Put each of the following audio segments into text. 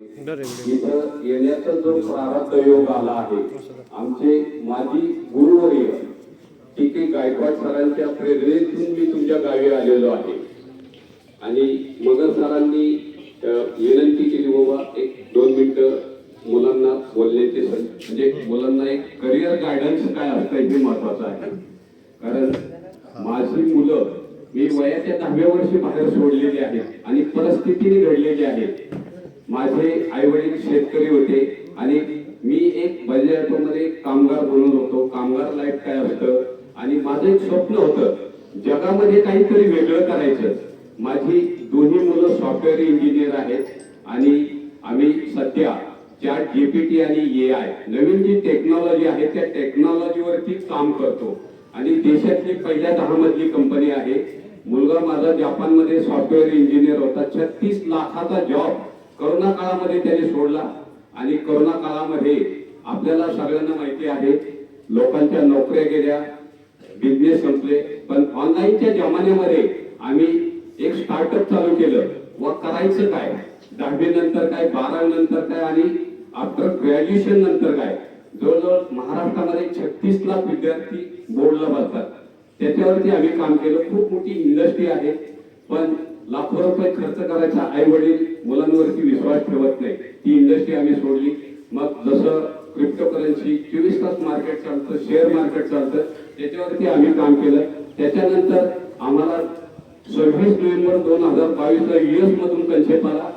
इथं येण्याचा जो प्रारब्ध योग आला आहे, आमचे माजी गुरुवर्य टी.के. गायकवाड सरांच्या प्रेरणेतून मी तुमच्या गावी आलेलो आहे. आणि मगर सरांनी विनंती केली, बाबा एक 2 मिनिटं मुलांना बोलण्याची म्हणजे मुलांना एक करिअर गायडन्स काय असतं हे महत्वाचं आहे. कारण माझी मुलं मी वयाच्या 10व्या वर्षी बाहेर सोडलेली आहेत आणि परिस्थितीने घडलेली आहेत. माझे आई वडील शेतकरी होते आणि मी एक बजाज ऑटोमध्ये कामगार म्हणून होतो. कामगार लाईफ काय असतं आणि माझं एक स्वप्न होतं जगामध्ये काहीतरी वेगळं करायचं. माझी दोन्ही मुलं सॉफ्टवेअर इंजिनियर आहेत आणि आम्ही सध्या चॅट जीपीटी आणि AI नवीन जी टेक्नॉलॉजी आहे त्या टेक्नॉलॉजीवरती काम करतो आणि देशातली पहिल्या 10 मधली कंपनी आहे. मुलगा माझा जपानमध्ये सॉफ्टवेअर इंजिनियर होता. 36 लाखाचा जॉब कोरोना काळामध्ये त्याने सोडला आणि कोरोना काळामध्ये आपल्याला सगळ्यांना माहिती आहे लोकांच्या नोकऱ्या गेल्या, बिझनेस संपले. पण ऑनलाईनच्या जमान्यामध्ये आम्ही एक स्टार्टअप चालू केलं. व करायचं काय, 10वी नंतर काय, 12वी नंतर काय आणि आफ्टर ग्रॅज्युएशन नंतर काय. जवळजवळ महाराष्ट्रामध्ये 36 लाख विद्यार्थी बोर्डला बसतात. त्याच्यावरती आम्ही काम केलं. खूप मोठी इंडस्ट्री आहे पण लाखो रुपये खर्च करायचा आई वडील मुलांवरती विश्वास ठेवत नाही. ती इंडस्ट्री आम्ही सोडली. मग जसं क्रिप्टोकरन्सी 24 तास मार्केट चालतं, शेअर मार्केट चालतं, त्याच्यावरती आम्ही काम केलं. त्याच्यानंतर आम्हाला 26 नोव्हेंबर 2022 ला US मधून कन्सेप्ट आला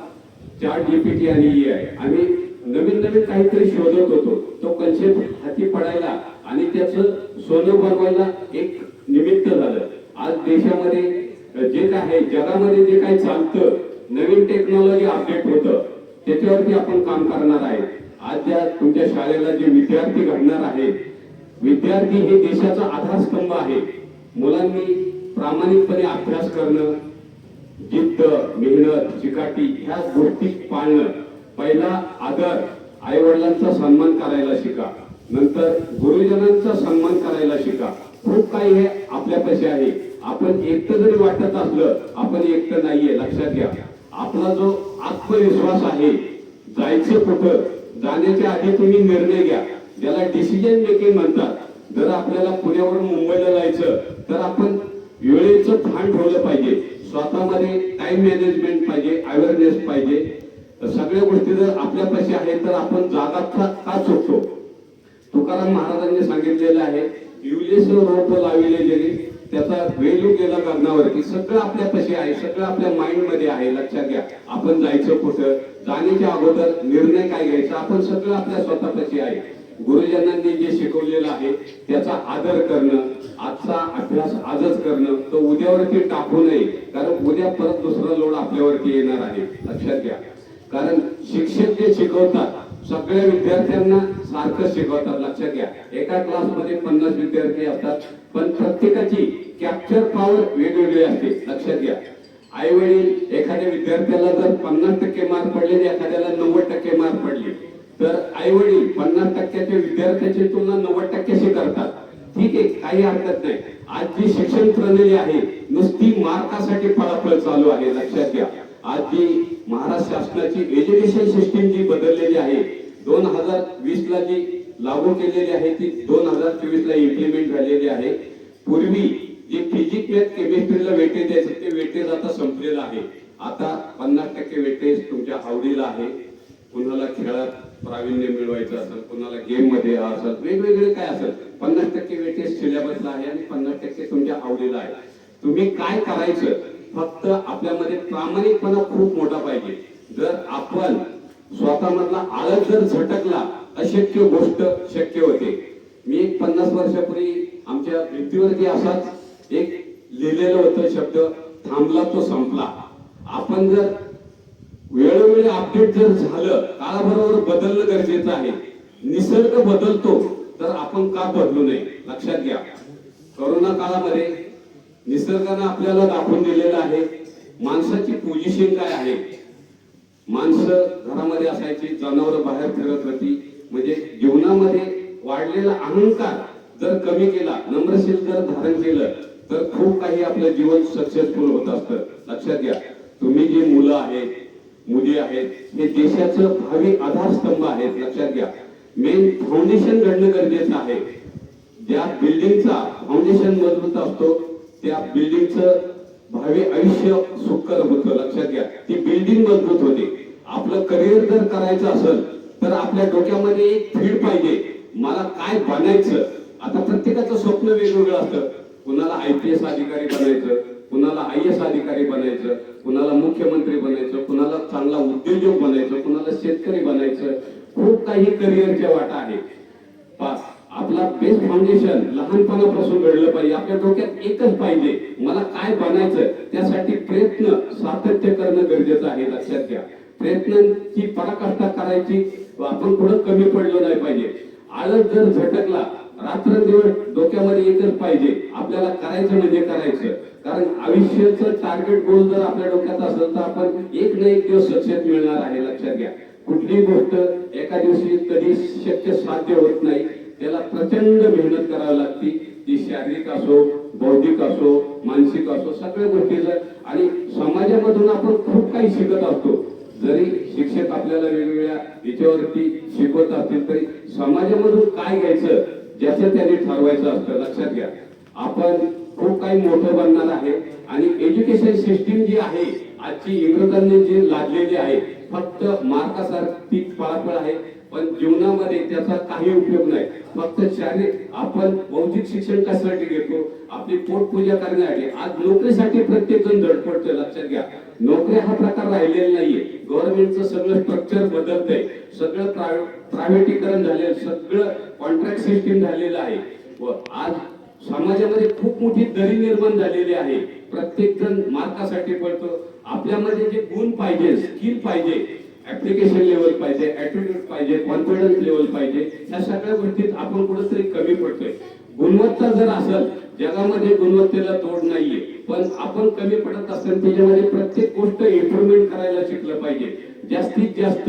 चॅट जीपीटी आणि AI. आम्ही नवीन नवीन काहीतरी शोधत होतो. तो कन्सेप्ट हाती पडायला आणि त्याचं सोनं बनवायला एक निमित्त झालं. आज देशामध्ये जे काय आहे, जगामध्ये जे काही चालतं, नवीन टेक्नॉलॉजी अपडेट होतं, त्याच्यावरती आपण काम करणार आहे. आज ज्या तुमच्या शाळेला जे विद्यार्थी घडणार आहेत, विद्यार्थी हे देशाचा आधारस्तंभ आहे. मुलांनी प्रामाणिकपणे अभ्यास करणं, जिद्द, मेहनत, चिकाटी ह्या गोष्टी पाळणं. पहिला आदर, आई वडिलांचा सन्मान करायला शिका. नंतर गुरुजनांचा सन्मान करायला शिका. खूप काही हे आपल्यापाशी आहे. आपण एकटं जरी वाटत असलं, आपण एकटं नाहीये, लक्षात घ्या. आपला जो आत्मविश्वास आहे, जायचं कुठं, जाण्याच्या आधी तुम्ही निर्णय घ्या, ज्याला डिसिजन मेकिंग म्हणतात. जर आपल्याला पुण्यावरून मुंबईला जायचं तर आपण वेळेचं भान ठेवलं पाहिजे. स्वतःमध्ये टाइम मॅनेजमेंट पाहिजे, अवेअरनेस पाहिजे. तर सगळ्या गोष्टी जर आपल्यापाशी आहेत तर आपण जागा का चुकतो. तुकाराम महाराजांनी सांगितलेलं आहे, युलेस रोप लाविले जरी त्याचा वेलू गेला गगनावरती. सगळं आपल्यापाशी आहे, सगळं आपल्या माइंड मध्ये आहे. लक्षात घ्या. आपण जायचं कुठं, जाण्याच्या अगोदर निर्णय काय घ्यायचा, आपण सगळं आपल्या स्वतःपाशी आहे. गुरुजनांनी जे शिकवलेलं आहे त्याचा आदर करणं, आजचा अभ्यास आजच करणं, तो उद्यावरती टाकू नये. कारण उद्या परत दुसरा लोड आपल्यावरती येणार आहे. लक्षात घ्या. कारण शिक्षक जे शिकवतात सगळ्या विद्यार्थ्यांना सारखं शिकवतात. लक्षात घ्या. एका क्लासमध्ये 50 विद्यार्थी असतात पण प्रत्येकाची कॅप्चर पॉवर वेगवेगळी असते. लक्षात घ्या. आई वडील एखाद्या विद्यार्थ्याला जर 50% मार्क पडले, एखाद्याला 90% मार्क पडले, तर आई वडील 50%च्या विद्यार्थ्याची तुलना 90%शी करतात. ठीक आहे, काही हरकत नाही. आज जी शिक्षण प्रणाली आहे नुसती मार्कासाठी पळापळ चालू आहे. लक्षात घ्या. आज जी महाराष्ट्र शासनाची एज्युकेशन सिस्टीम जी बदललेली आहे, 2020 ला जी लागू केलेली आहे ती 2024 ला इम्प्लिमेंट झालेली आहे. पूर्वी जे फिजिक्स मॅथ केमिस्ट्रीला वेटेज द्यायचं ते वेटेज आता संपलेलं आहे. आता 50% वेटेज तुमच्या आवडीला आहे. कुणाला खेळात प्रावीण्य मिळवायचं असेल, कुणाला गेम मध्ये असेल, वेगवेगळे काय असेल, 50% वेटेज सिलेबसला आहे आणि 50% तुमच्या आवडीला आहे. तुम्ही काय करायचं, फक्त आपल्यामध्ये प्रामाणिकपणा खूप मोठा पाहिजे. जर आपण स्वतःमधला आळस जर झटकला, अशक्य गोष्ट शक्य होते. मी एक 50 वर्षापूर्वी आमच्या भिंतीवरती असाच एक लिहिलेलं होतं शब्द, थांबला तो संपला. आपण जर वेळोवेळी अपडेट जर झालं, काळाबरोबर बदलणं गरजेचं आहे. निसर्ग बदलतो तर आपण का बदलू नये. लक्षात घ्या. कोरोना काळामध्ये निसर्गाने आपल्याला दाखवून दिलेलं आहे माणसाची पोझिशन काय आहे. माणसं घरामध्ये असायची, जनावरं बाहेर फिरत होती. म्हणजे जीवनामध्ये वाढलेला अहंकार जर कमी केला, नम्रशील जर धारण केलं तर खूप काही आपलं जीवन सक्सेसफुल होत असतं. लक्षात घ्या. तुम्ही जी मुलं आहेत मुली आहेत, हे देशाचं भावी आधारस्तंभ आहेत. लक्षात घ्या, मेन फाउंडेशन घडणं गरजेचं आहे. ज्या बिल्डिंगचा फाउंडेशन मजबूत असतो त्या बिल्डिंगचं भावी आयुष्य सुखकर होतं. लक्षात घ्या, ती बिल्डिंग मजबूत होते. आपलं करिअर जर करायचं असेल तर आपल्या डोक्यामध्ये एक फीड पाहिजे, मला काय बनायचं. आता प्रत्येकाचं स्वप्न वेगवेगळं असतं. कुणाला IPS अधिकारी बनायचं, कुणाला IAS अधिकारी बनायचं, कुणाला मुख्यमंत्री बनायचं, कुणाला चांगला उद्योजक बनायचं, कुणाला शेतकरी बनायचं. खूप काही करिअरच्या वाटा आहे. आपला बेस फाउंडेशन लहानपणापासून घडलं पाहिजे. आपल्या डोक्यात एकच पाहिजे, मला काय बनायचं. त्यासाठी प्रयत्न सातत्य करणं गरजेचं आहे. लक्षात घ्या, प्रयत्नांची पराकाष्ठा करायची. आपण कुठं कमी पडलो नाही पाहिजे. आळस जर झटकला, रात्रंदिवस डोक्यामध्ये एकच पाहिजे, आपल्याला करायचं म्हणजे करायचं. कारण आयुष्याचं टार्गेट गोल जर आपल्या डोक्यात असेल तर आपण एक ना एक दिवस सक्सेस मिळणार आहे. लक्षात घ्या, कुठलीही गोष्ट एका दिवशी कधी शक्य साध्य होत नाही. त्याला प्रचंड मेहनत करावी लागते. ती शारीरिक असो, बौद्धिक असो, मानसिक असो, सगळ्या गोष्टीचं. आणि समाजामधून आपण खूप काही शिकत असतो. जरी शिक्षक आपल्याला वेगवेगळ्या याच्यावरती शिकवत असतील तरी समाजामधून काय घ्यायचं ज्याचं त्यांनी ठरवायचं असतं. लक्षात घ्या, आपण खूप काही मोठं बनणार आहे. आणि एज्युकेशन सिस्टीम जी आहे आजची, इंग्रजांनी जी लादलेली आहे, फक्त मार्कासारखी पळापळ आहे, पण जीवनामध्ये त्याचा काही उपयोग नाही. फक्त शारीरिक आपण बौद्धिक शिक्षण कशासाठी घेतो, आपली पोटपूजा करण्यासाठी. आज नोकरीसाठी प्रत्येक जण धडपडतोय. लक्षात घ्या, नोकरी हा प्रकार राहिलेला नाहीये. गव्हर्नमेंटचं सगळं स्ट्रक्चर बदलतंय, सगळं प्रायव्हेटीकरण झालेलं, सगळं कॉन्ट्रॅक्ट सिस्टीम झालेलं आहे. व आज समाजामध्ये खूप मोठी दरी निर्माण झालेली आहे. प्रत्येक जण मार्कासाठी पडतो. आपल्यामध्ये जे गुण पाहिजे, स्किल पाहिजे, ऍप्लिकेशन लेवल पाहिजे, ऍटिट्यूड पाहिजे, कॉन्फिडन्स लेवल पाहिजे, ह्या सगळ्या गोष्टीत आपण कुठेतरी कमी पडतोय. गुणवत्ता जर असेल, जगामध्ये गुणवत्तेला तोड नाहीये, पण आपण कमी पडत असेल त्याच्यामध्ये प्रत्येक गोष्ट इम्प्रुव्हमेंट करायला शिकलं पाहिजे. जास्तीत जास्त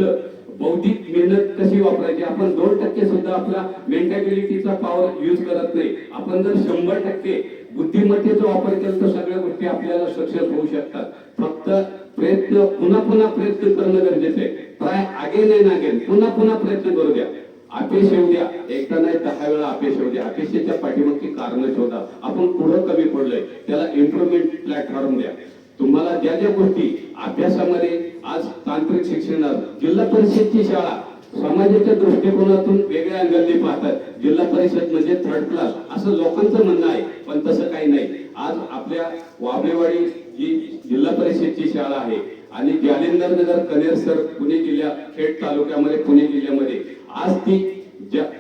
बौद्धिक मेहनत कशी वापरायची. आपण 2% सुद्धा आपला मेंटॅबिलिटीचा पॉवर यूज करत नाही. आपण जर 100% बुद्धिमत्तेचा वापर केला तर सगळ्या गोष्टी आपल्याला सक्सेस होऊ शकतात. फक्त प्रयत्न, पुन्हा पुन्हा प्रयत्न करणं गरजेचं आहे. ट्राय अगेन अँड अगेन, पुन्हा पुन्हा प्रयत्न करू द्या. अपयश येऊ द्या, एकदा नाही 10 वेळा अपयश येऊ द्या. अपयशाच्या पाठीमागची कारणं शोधा. आपण पुढं कमी पडलोय, त्याला इम्प्रुव्हमेंट प्लॅटफॉर्म द्या. तुम्हाला ज्या ज्या गोष्टी अभ्यासामध्ये, आज तांत्रिक शिक्षणात, जिल्हा परिषदची शाळा समाजाच्या दृष्टिकोनातून वेगळ्या अँगलने पाहतात. जिल्हा परिषद म्हणजे 3rd क्लास असं लोकांचं म्हणणं आहे, पण तसं काही नाही. आज आपल्या वाबळेवाडी जी जिल्हा परिषदची शाळा आहे आणि जालिंदर नगर कनेरसर पुणे जिल्हा, खेड तालुक्यामध्ये, पुणे जिल्ह्यामध्ये, आज ती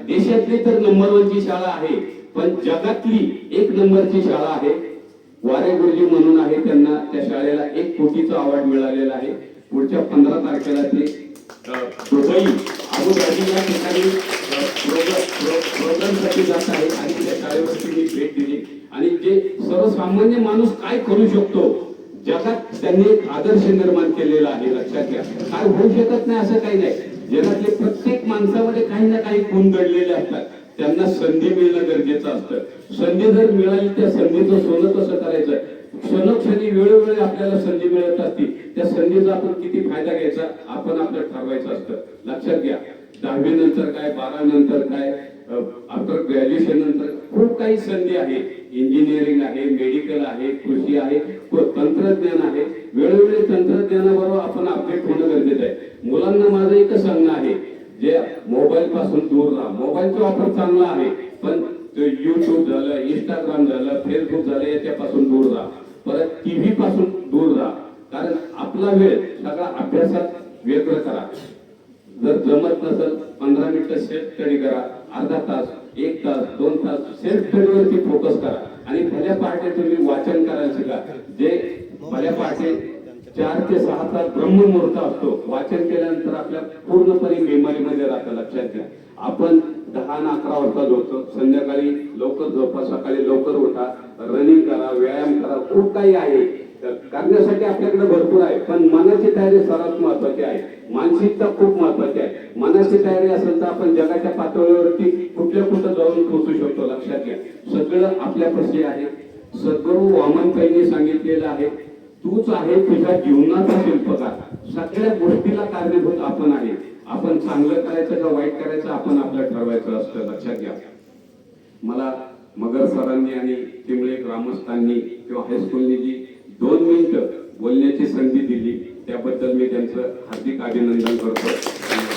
देशातली तर नंबर 1ची शाळा आहे, पण जगातली 1 नंबरची शाळा आहे. वारे गुरुजी म्हणून आहे, त्यांना त्या शाळेला 1 कोटीचा अवॉर्ड मिळालेला आहे. पुढच्या 15 तारखेला ते दुबई, अबुधाबी या ठिकाणी प्रोग्रामसाठी जात आहे. आणि त्या शाळेवरती मी भेट दिली आणि जे सर्वसामान्य माणूस काय करू शकतो जगात त्यांनी एक आदर्श निर्माण केलेला आहे. लक्षात घ्या, काय होऊ शकत नाही असं काही नाही. जगातले प्रत्येक माणसामध्ये काही ना काही गुण दडलेले असतात. त्यांना संधी मिळणं गरजेचं असतं. संधी जर मिळाली, त्या संधीचं सोनं कसं करायचं. क्षणोक्षणी वेळोवेळी आपल्याला संधी मिळत असती, त्या संधीचा आपण किती फायदा घ्यायचा आपण आपलं ठरवायचं असतं. लक्षात घ्या, 10वी नंतर काय, 12 नंतर काय, आफ्टर ग्रॅज्युएशन नंतर खूप काही संधी आहे. इंजिनिअरिंग आहे, मेडिकल आहे, कृषी आहे, तंत्रज्ञान आहे. वेळोवेळी तंत्रज्ञानाबरोबर आपण अपडेट होणं गरजेचं आहे. मुलांना माझं एकच सांगणं आहे, जे मोबाईल पासून दूर राहा. मोबाईलचा वापर चांगला आहे, पण युट्यूब झालं, इंस्टाग्राम झालं, फेसबुक झालं, याच्यापासून दूर राहा. परत टीव्ही पासून दूर राहा. कारण आपला वेळ सगळा अभ्यासात व्यग्र करा. जर जमत नसेल 15 मिनिटं सेल्फ स्टडी करा, अर्धा तास, 1 तास, 2 तास सेल्फ स्टडीवरती फोकस करा. आणि भल्या पहाटे तुम्ही वाचन करायला शिका. जे भल्या पहाटे 4 ते 6 तास ब्रह्ममुहूर्त असतो, वाचन केल्यानंतर आपल्या पूर्णपणे मेमरीमध्ये राहतं. लक्षात घ्या, आपण 10 आणि 11 वाजता झोपतो, संध्याकाळी लवकर झोपा, सकाळी लवकर उठा, रनिंग करा, व्यायाम करा. खूप काही आहे करण्यासाठी आपल्याकडे भरपूर आहे, पण मनाची तयारी सर्वात महत्वाची आहे. मानसिकता खूप महत्वाची आहे. मनाची तयारी असेल तर आपण जगाच्या पातळीवरती कुठं जाऊन पोहोचू शकतो. लक्षात घ्या, सगळं आपल्यापाशी आहे. सद्गुरू वामनताईंनी सांगितलेलं आहे, तूच आहे तुझ्या जीवनाचा शिल्पकार. सगळ्या गोष्टीला कारणीभूत आपण आहे. आपण चांगलं करायचं का वाईट करायचं आपण आपलं ठरवायचं असतं, लक्षात घ्या. मला मगर सरांनी आणि चिमळे ग्रामस्थांनी किंवा हायस्कूलनी जी 2 मिनिटं बोलण्याची संधी दिली त्याबद्दल मी त्यांचं हार्दिक अभिनंदन करतो.